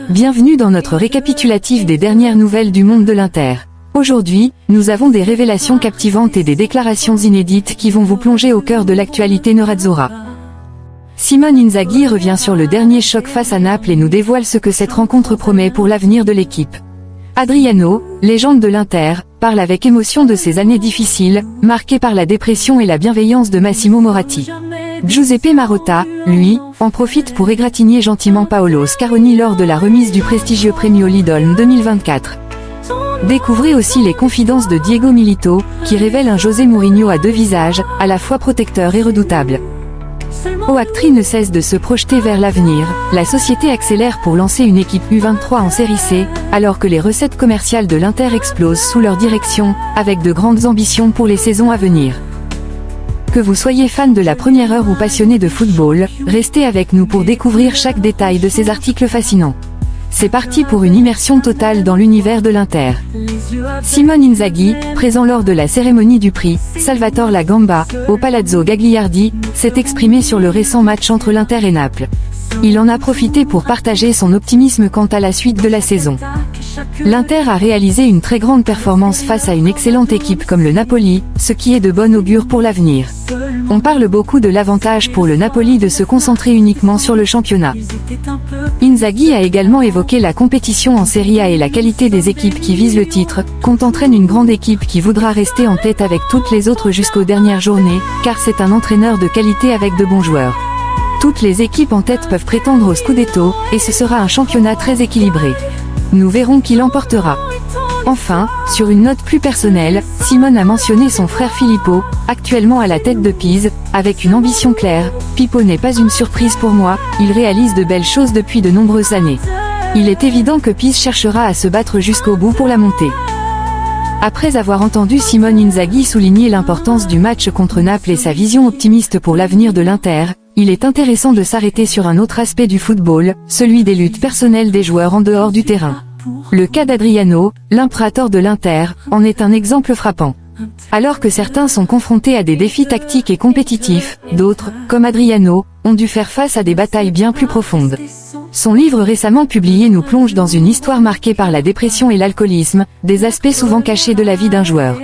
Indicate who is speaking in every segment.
Speaker 1: Bienvenue dans notre récapitulatif des dernières nouvelles du monde de l'Inter. Aujourd'hui, nous avons des révélations captivantes et des déclarations inédites qui vont vous plonger au cœur de l'actualité nerazzurra. Simone Inzaghi revient sur le dernier choc face à Naples et nous dévoile ce que cette rencontre promet pour l'avenir de l'équipe. Adriano, légende de l'Inter, parle avec émotion de ces années difficiles, marquées par la dépression et la bienveillance de Massimo Moratti. Giuseppe Marotta, lui, en profite pour égratigner gentiment Paolo Scaroni lors de la remise du prestigieux Premio Lidl 2024. Découvrez aussi les confidences de Diego Milito, qui révèle un José Mourinho à deux visages, à la fois protecteur et redoutable. Oactri ne cesse de se projeter vers l'avenir, la société accélère pour lancer une équipe U23 en série C, alors que les recettes commerciales de l'Inter explosent sous leur direction, avec de grandes ambitions pour les saisons à venir. Que vous soyez fan de la première heure ou passionné de football, restez avec nous pour découvrir chaque détail de ces articles fascinants. C'est parti pour une immersion totale dans l'univers de l'Inter. Simone Inzaghi, présent lors de la cérémonie du prix Salvatore La Gamba, au Palazzo Gagliardi, s'est exprimé sur le récent match entre l'Inter et Naples. Il en a profité pour partager son optimisme quant à la suite de la saison. L'Inter a réalisé une très grande performance face à une excellente équipe comme le Napoli, ce qui est de bon augure pour l'avenir. On parle beaucoup de l'avantage pour le Napoli de se concentrer uniquement sur le championnat. Inzaghi a également évoqué la compétition en Serie A et la qualité des équipes qui visent le titre, qu'on entraîne une grande équipe qui voudra rester en tête avec toutes les autres jusqu'aux dernières journées, car c'est un entraîneur de qualité avec de bons joueurs. Toutes les équipes en tête peuvent prétendre au Scudetto, et ce sera un championnat très équilibré. Nous verrons qui l'emportera. Enfin, sur une note plus personnelle, Simone a mentionné son frère Filippo, actuellement à la tête de Pise, avec une ambition claire. Pippo n'est pas une surprise pour moi, il réalise de belles choses depuis de nombreuses années. Il est évident que Pise cherchera à se battre jusqu'au bout pour la montée. Après avoir entendu Simone Inzaghi souligner l'importance du match contre Naples et sa vision optimiste pour l'avenir de l'Inter, il est intéressant de s'arrêter sur un autre aspect du football, celui des luttes personnelles des joueurs en dehors du terrain. Le cas d'Adriano, l'imperator de l'Inter, en est un exemple frappant. Alors que certains sont confrontés à des défis tactiques et compétitifs, d'autres, comme Adriano, ont dû faire face à des batailles bien plus profondes. Son livre récemment publié nous plonge dans une histoire marquée par la dépression et l'alcoolisme, des aspects souvent cachés de la vie d'un joueur.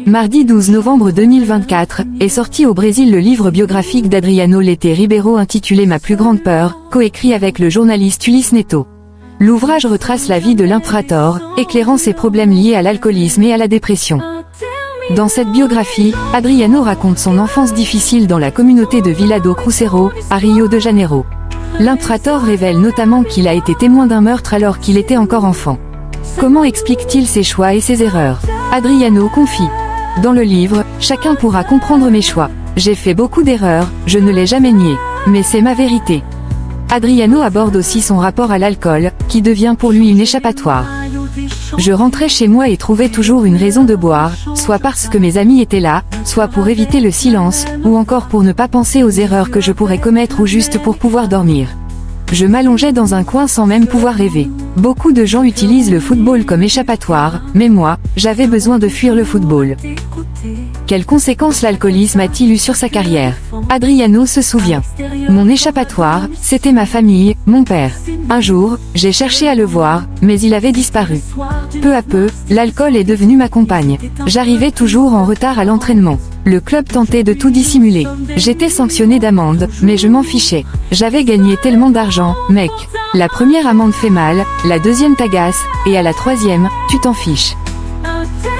Speaker 1: Mardi 12 novembre 2024, est sorti au Brésil le livre biographique d'Adriano Lete Ribeiro intitulé Ma plus grande peur, coécrit avec le journaliste Ulysse Neto. L'ouvrage retrace la vie de l'imperator, éclairant ses problèmes liés à l'alcoolisme et à la dépression. Dans cette biographie, Adriano raconte son enfance difficile dans la communauté de Vila do Cruzeiro, à Rio de Janeiro. L'imperator révèle notamment qu'il a été témoin d'un meurtre alors qu'il était encore enfant. Comment explique-t-il ses choix et ses erreurs? Adriano confie. Dans le livre, chacun pourra comprendre mes choix. J'ai fait beaucoup d'erreurs, je ne l'ai jamais nié. Mais c'est ma vérité. Adriano aborde aussi son rapport à l'alcool, qui devient pour lui une échappatoire. Je rentrais chez moi et trouvais toujours une raison de boire, soit parce que mes amis étaient là, soit pour éviter le silence, ou encore pour ne pas penser aux erreurs que je pourrais commettre ou juste pour pouvoir dormir. Je m'allongeais dans un coin sans même pouvoir rêver. Beaucoup de gens utilisent le football comme échappatoire, mais moi, j'avais besoin de fuir le football. Quelles conséquences l'alcoolisme a-t-il eu sur sa carrière? Adriano se souvient. Mon échappatoire, c'était ma famille, mon père. Un jour, j'ai cherché à le voir, mais il avait disparu. Peu à peu, l'alcool est devenu ma compagne. J'arrivais toujours en retard à l'entraînement. Le club tentait de tout dissimuler. J'étais sanctionné d'amende, mais je m'en fichais. J'avais gagné tellement d'argent, mec. La première amende fait mal, la deuxième t'agace, et à la troisième, tu t'en fiches.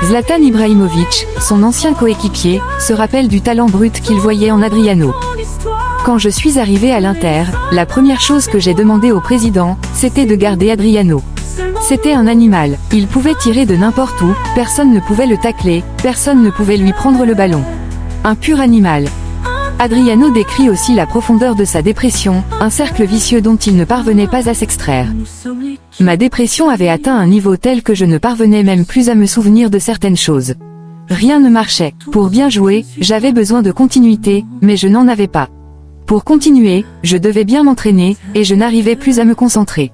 Speaker 1: Zlatan Ibrahimovic, son ancien coéquipier, se rappelle du talent brut qu'il voyait en Adriano. Quand je suis arrivé à l'Inter, la première chose que j'ai demandé au président, c'était de garder Adriano. C'était un animal, il pouvait tirer de n'importe où, personne ne pouvait le tacler, personne ne pouvait lui prendre le ballon. Un pur animal. Adriano décrit aussi la profondeur de sa dépression, un cercle vicieux dont il ne parvenait pas à s'extraire. Ma dépression avait atteint un niveau tel que je ne parvenais même plus à me souvenir de certaines choses. Rien ne marchait. Pour bien jouer, j'avais besoin de continuité, mais je n'en avais pas. Pour continuer, je devais bien m'entraîner, et je n'arrivais plus à me concentrer.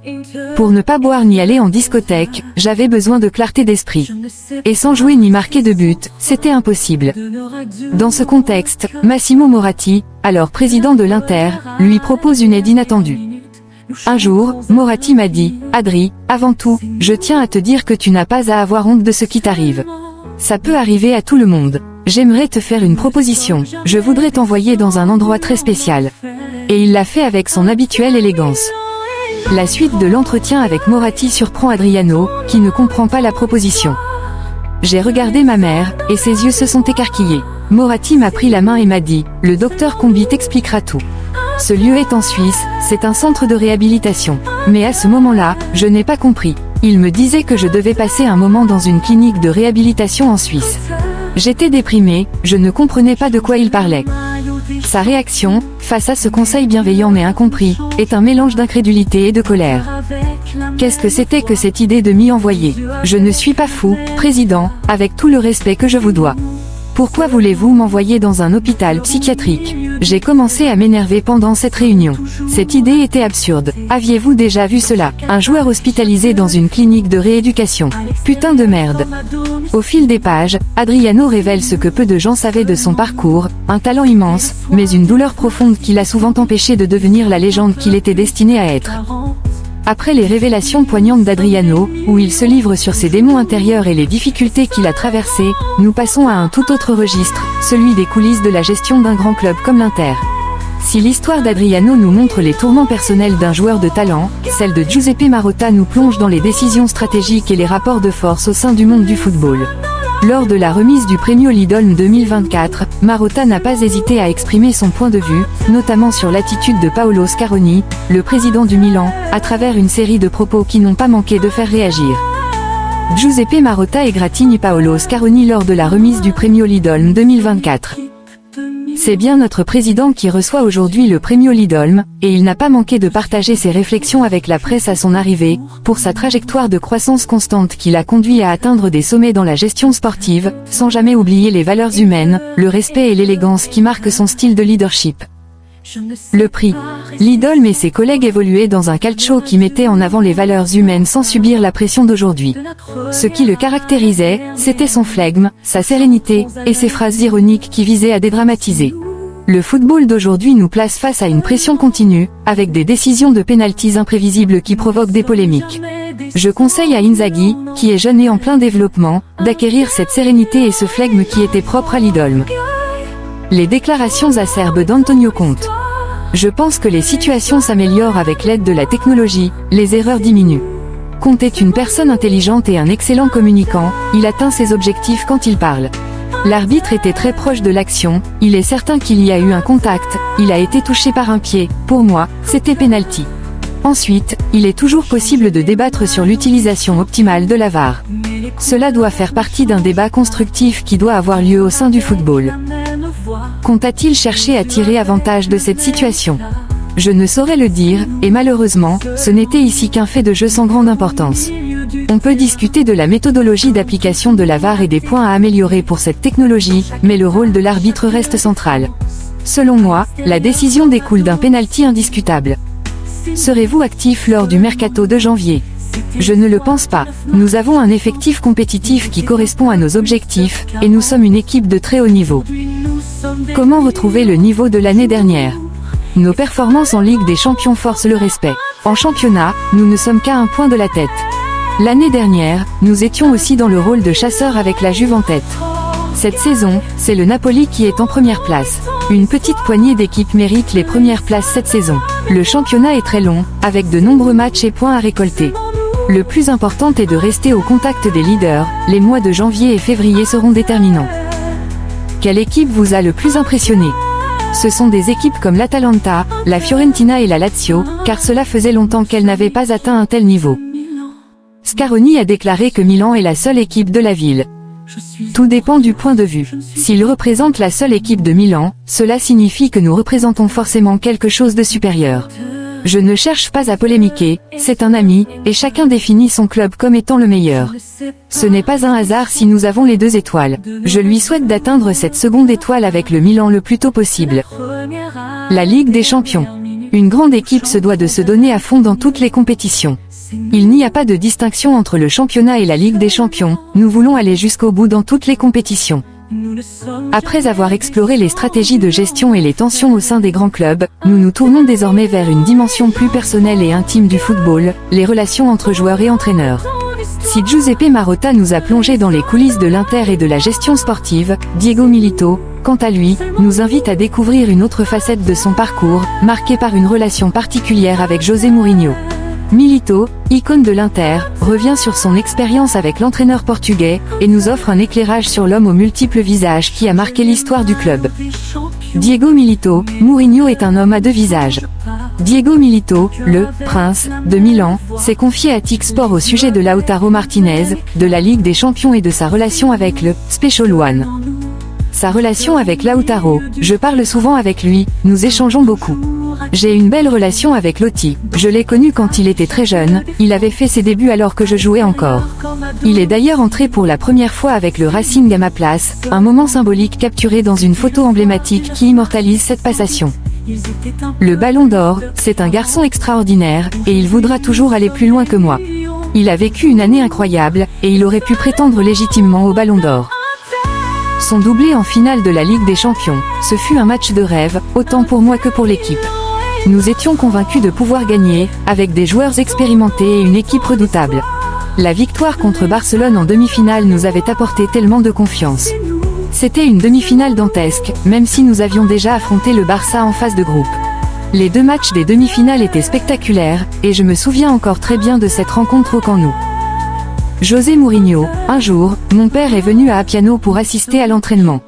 Speaker 1: Pour ne pas boire ni aller en discothèque, j'avais besoin de clarté d'esprit. Et sans jouer ni marquer de but, c'était impossible. Dans ce contexte, Massimo Moratti, alors président de l'Inter, lui propose une aide inattendue. Un jour, Moratti m'a dit, « Adri, avant tout, je tiens à te dire que tu n'as pas à avoir honte de ce qui t'arrive. Ça peut arriver à tout le monde. J'aimerais te faire une proposition, je voudrais t'envoyer dans un endroit très spécial. » Et il l'a fait avec son habituelle élégance. La suite de l'entretien avec Moratti surprend Adriano, qui ne comprend pas la proposition. J'ai regardé ma mère, et ses yeux se sont écarquillés. Moratti m'a pris la main et m'a dit, « Le docteur Combi t'expliquera tout. Ce lieu est en Suisse, c'est un centre de réhabilitation. » Mais à ce moment-là, je n'ai pas compris. Il me disait que je devais passer un moment dans une clinique de réhabilitation en Suisse. J'étais déprimée, je ne comprenais pas de quoi il parlait. Sa réaction, face à ce conseil bienveillant mais incompris, est un mélange d'incrédulité et de colère. Qu'est-ce que c'était que cette idée de m'y envoyer? Je ne suis pas fou, président, avec tout le respect que je vous dois. Pourquoi voulez-vous m'envoyer dans un hôpital psychiatrique? J'ai commencé à m'énerver pendant cette réunion. Cette idée était absurde. Aviez-vous déjà vu cela? Un joueur hospitalisé dans une clinique de rééducation. Putain de merde. Au fil des pages, Adriano révèle ce que peu de gens savaient de son parcours, un talent immense, mais une douleur profonde qui l'a souvent empêché de devenir la légende qu'il était destiné à être. Après les révélations poignantes d'Adriano, où il se livre sur ses démons intérieurs et les difficultés qu'il a traversées, nous passons à un tout autre registre, celui des coulisses de la gestion d'un grand club comme l'Inter. Si l'histoire d'Adriano nous montre les tourments personnels d'un joueur de talent, celle de Giuseppe Marotta nous plonge dans les décisions stratégiques et les rapports de force au sein du monde du football. Lors de la remise du Premio Lidolm 2024, Marotta n'a pas hésité à exprimer son point de vue, notamment sur l'attitude de Paolo Scaroni, le président du Milan, à travers une série de propos qui n'ont pas manqué de faire réagir. Giuseppe Marotta égratigne Paolo Scaroni lors de la remise du Premio Lidolm 2024. C'est bien notre président qui reçoit aujourd'hui le Premio Lidolm, et il n'a pas manqué de partager ses réflexions avec la presse à son arrivée, pour sa trajectoire de croissance constante qui l'a conduit à atteindre des sommets dans la gestion sportive, sans jamais oublier les valeurs humaines, le respect et l'élégance qui marquent son style de leadership. Le prix Lidolm et ses collègues évoluaient dans un calcio qui mettait en avant les valeurs humaines sans subir la pression d'aujourd'hui. Ce qui le caractérisait, c'était son flegme, sa sérénité, et ses phrases ironiques qui visaient à dédramatiser. Le football d'aujourd'hui nous place face à une pression continue, avec des décisions de pénaltys imprévisibles qui provoquent des polémiques. Je conseille à Inzaghi, qui est jeune et en plein développement, d'acquérir cette sérénité et ce flegme qui était propre à Lidolm. Les déclarations acerbes d'Antonio Conte. Je pense que les situations s'améliorent avec l'aide de la technologie, les erreurs diminuent. Conte est une personne intelligente et un excellent communicant, il atteint ses objectifs quand il parle. L'arbitre était très proche de l'action, il est certain qu'il y a eu un contact, il a été touché par un pied, pour moi, c'était penalty. Ensuite, il est toujours possible de débattre sur l'utilisation optimale de la VAR. Cela doit faire partie d'un débat constructif qui doit avoir lieu au sein du football. Conte a-t-il cherché à tirer avantage de cette situation? Je ne saurais le dire, et malheureusement, ce n'était ici qu'un fait de jeu sans grande importance. On peut discuter de la méthodologie d'application de la VAR et des points à améliorer pour cette technologie, mais le rôle de l'arbitre reste central. Selon moi, la décision découle d'un pénalty indiscutable. Serez-vous actif lors du mercato de janvier? Je ne le pense pas. Nous avons un effectif compétitif qui correspond à nos objectifs, et nous sommes une équipe de très haut niveau. Comment retrouver le niveau de l'année dernière? Nos performances en Ligue des Champions forcent le respect. En championnat, nous ne sommes qu'à un point de la tête. L'année dernière, nous étions aussi dans le rôle de chasseur avec la Juve en tête. Cette saison, c'est le Napoli qui est en première place. Une petite poignée d'équipes méritent les premières places cette saison. Le championnat est très long, avec de nombreux matchs et points à récolter. Le plus important est de rester au contact des leaders, les mois de janvier et février seront déterminants. Quelle équipe vous a le plus impressionné? Ce sont des équipes comme l'Atalanta, la Fiorentina et la Lazio, car cela faisait longtemps qu'elles n'avaient pas atteint un tel niveau. Scaroni a déclaré que Milan est la seule équipe de la ville. Tout dépend du point de vue. S'il représente la seule équipe de Milan, cela signifie que nous représentons forcément quelque chose de supérieur. Je ne cherche pas à polémiquer, c'est un ami, et chacun définit son club comme étant le meilleur. Ce n'est pas un hasard si nous avons les 2 étoiles. Je lui souhaite d'atteindre cette seconde étoile avec le Milan le plus tôt possible. La Ligue des Champions. Une grande équipe se doit de se donner à fond dans toutes les compétitions. Il n'y a pas de distinction entre le championnat et la Ligue des Champions, nous voulons aller jusqu'au bout dans toutes les compétitions. Après avoir exploré les stratégies de gestion et les tensions au sein des grands clubs, nous nous tournons désormais vers une dimension plus personnelle et intime du football, les relations entre joueurs et entraîneurs. Si Giuseppe Marotta nous a plongé dans les coulisses de l'Inter et de la gestion sportive, Diego Milito, quant à lui, nous invite à découvrir une autre facette de son parcours, marquée par une relation particulière avec José Mourinho. Milito, icône de l'Inter, revient sur son expérience avec l'entraîneur portugais, et nous offre un éclairage sur l'homme aux multiples visages qui a marqué l'histoire du club. Diego Milito, Mourinho est un homme à deux visages. Diego Milito, le « Prince » de Milan, s'est confié à TIC Sport au sujet de Lautaro Martinez, de la Ligue des Champions et de sa relation avec le « Special One ». Sa relation avec Lautaro, je parle souvent avec lui, nous échangeons beaucoup. J'ai une belle relation avec Lotti, je l'ai connu quand il était très jeune, il avait fait ses débuts alors que je jouais encore. Il est d'ailleurs entré pour la première fois avec le Racing à ma place, un moment symbolique capturé dans une photo emblématique qui immortalise cette passation. Le Ballon d'Or, c'est un garçon extraordinaire, et il voudra toujours aller plus loin que moi. Il a vécu une année incroyable, et il aurait pu prétendre légitimement au Ballon d'Or. Son doublé en finale de la Ligue des Champions, ce fut un match de rêve, autant pour moi que pour l'équipe. Nous étions convaincus de pouvoir gagner, avec des joueurs expérimentés et une équipe redoutable. La victoire contre Barcelone en demi-finale nous avait apporté tellement de confiance. C'était une demi-finale dantesque, même si nous avions déjà affronté le Barça en phase de groupe. Les deux matchs des demi-finales étaient spectaculaires, et je me souviens encore très bien de cette rencontre au Camp Nou. José Mourinho, un jour, mon père est venu à Appiano pour assister à l'entraînement.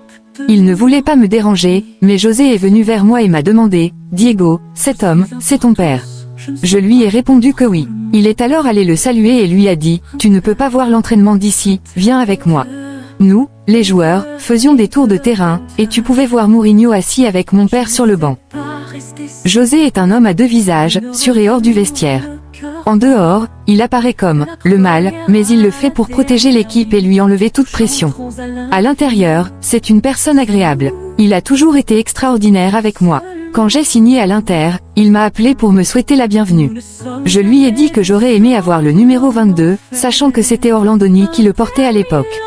Speaker 1: Il ne voulait pas me déranger, mais José est venu vers moi et m'a demandé « Diego, cet homme, c'est ton père ?» Je lui ai répondu que oui. Il est alors allé le saluer et lui a dit « Tu ne peux pas voir l'entraînement d'ici, viens avec moi. » Nous, les joueurs, faisions des tours de terrain, et tu pouvais voir Mourinho assis avec mon père sur le banc. José est un homme à deux visages, sur et hors du vestiaire. En dehors, il apparaît comme le mal, mais il le fait pour protéger l'équipe et lui enlever toute pression. À l'intérieur, c'est une personne agréable. Il a toujours été extraordinaire avec moi. Quand j'ai signé à l'Inter, il m'a appelé pour me souhaiter la bienvenue. Je lui ai dit que j'aurais aimé avoir le numéro 22, sachant que c'était Orlandoni qui le portait à l'époque.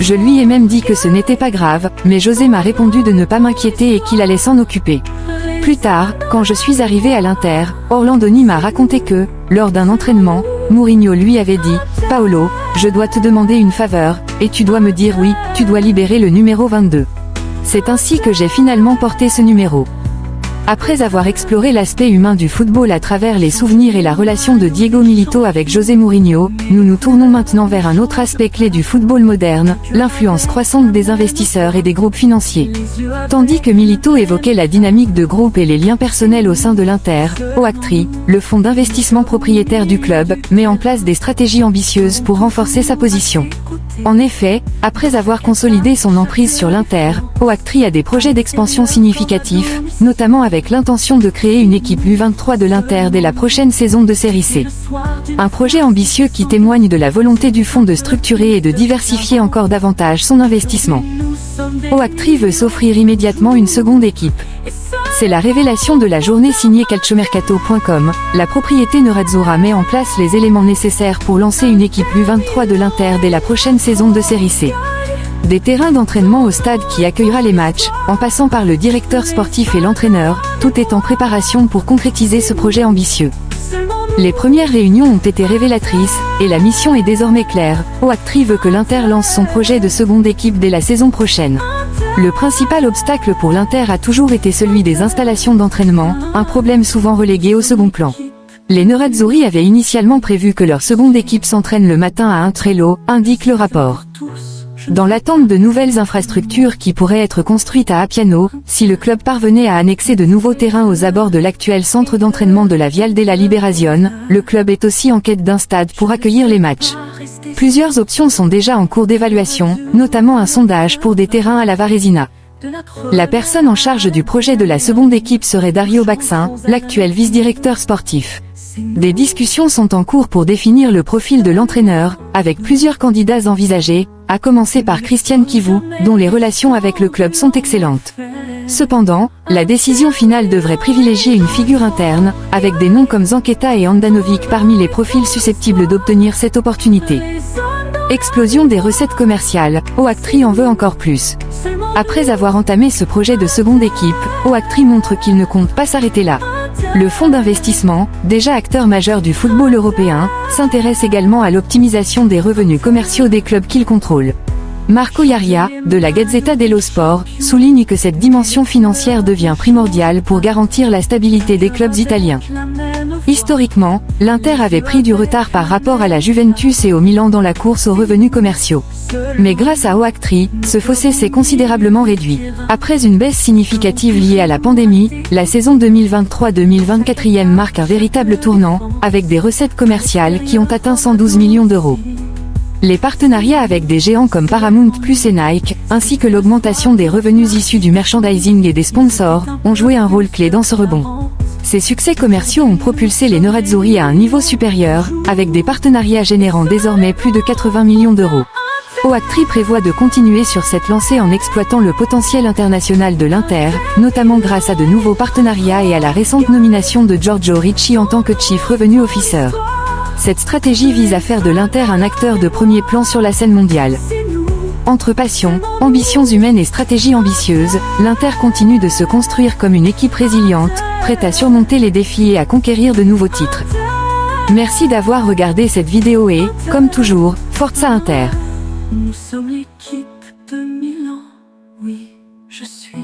Speaker 1: Je lui ai même dit que ce n'était pas grave, mais José m'a répondu de ne pas m'inquiéter et qu'il allait s'en occuper. Plus tard, quand je suis arrivé à l'Inter, Orlandoni m'a raconté que, lors d'un entraînement, Mourinho lui avait dit « Paolo, je dois te demander une faveur, et tu dois me dire oui, tu dois libérer le numéro 22. » C'est ainsi que j'ai finalement porté ce numéro. Après avoir exploré l'aspect humain du football à travers les souvenirs et la relation de Diego Milito avec José Mourinho, nous nous tournons maintenant vers un autre aspect clé du football moderne, l'influence croissante des investisseurs et des groupes financiers. Tandis que Milito évoquait la dynamique de groupe et les liens personnels au sein de l'Inter, Oaktree, le fonds d'investissement propriétaire du club, met en place des stratégies ambitieuses pour renforcer sa position. En effet, après avoir consolidé son emprise sur l'Inter, Oaktree a des projets d'expansion significatifs, notamment avec l'intention de créer une équipe U23 de l'Inter dès la prochaine saison de Série C. Un projet ambitieux qui témoigne de la volonté du fonds de structurer et de diversifier encore davantage son investissement. Oaktree veut s'offrir immédiatement une seconde équipe. C'est la révélation de la journée signée calciomercato.com. La propriété Nerazzurra met en place les éléments nécessaires pour lancer une équipe U23 de l'Inter dès la prochaine saison de Série C. Des terrains d'entraînement au stade qui accueillera les matchs, en passant par le directeur sportif et l'entraîneur, tout est en préparation pour concrétiser ce projet ambitieux. Les premières réunions ont été révélatrices, et la mission est désormais claire. Oaktree veut que l'Inter lance son projet de seconde équipe dès la saison prochaine. Le principal obstacle pour l'Inter a toujours été celui des installations d'entraînement, un problème souvent relégué au second plan. Les Nerazzurri avaient initialement prévu que leur seconde équipe s'entraîne le matin à un Trello, indique le rapport. Dans l'attente de nouvelles infrastructures qui pourraient être construites à Appiano, si le club parvenait à annexer de nouveaux terrains aux abords de l'actuel centre d'entraînement de la Viale della Liberazione, le club est aussi en quête d'un stade pour accueillir les matchs. Plusieurs options sont déjà en cours d'évaluation, notamment un sondage pour des terrains à la Varesina. La personne en charge du projet de la seconde équipe serait Dario Baxin, l'actuel vice-directeur sportif. Des discussions sont en cours pour définir le profil de l'entraîneur, avec plusieurs candidats envisagés, à commencer par Christian Kivu, dont les relations avec le club sont excellentes. Cependant, la décision finale devrait privilégier une figure interne, avec des noms comme Zanqueta et Handanovic parmi les profils susceptibles d'obtenir cette opportunité. Explosion des recettes commerciales, Oaktree en veut encore plus. Après avoir entamé ce projet de seconde équipe, Oaktree montre qu'il ne compte pas s'arrêter là. Le fonds d'investissement, déjà acteur majeur du football européen, s'intéresse également à l'optimisation des revenus commerciaux des clubs qu'il contrôle. Marco Iaria, de la Gazzetta dello Sport, souligne que cette dimension financière devient primordiale pour garantir la stabilité des clubs italiens. Historiquement, l'Inter avait pris du retard par rapport à la Juventus et au Milan dans la course aux revenus commerciaux. Mais grâce à Oaktree, ce fossé s'est considérablement réduit. Après une baisse significative liée à la pandémie, la saison 2023-2024 marque un véritable tournant, avec des recettes commerciales qui ont atteint 112 millions d'euros. Les partenariats avec des géants comme Paramount Plus et Nike, ainsi que l'augmentation des revenus issus du merchandising et des sponsors, ont joué un rôle clé dans ce rebond. Ces succès commerciaux ont propulsé les Nerazzurri à un niveau supérieur, avec des partenariats générant désormais plus de 80 millions d'euros. Oaktree prévoit de continuer sur cette lancée en exploitant le potentiel international de l'Inter, notamment grâce à de nouveaux partenariats et à la récente nomination de Giorgio Ricci en tant que Chief Revenue Officer. Cette stratégie vise à faire de l'Inter un acteur de premier plan sur la scène mondiale. Entre passion, ambitions humaines et stratégie ambitieuse, l'Inter continue de se construire comme une équipe résiliente, prête à surmonter les défis et à conquérir de nouveaux titres. Merci d'avoir regardé cette vidéo et, comme toujours, Forza Inter.
Speaker 2: Nous sommes l'équipe de Milan, oui, je suis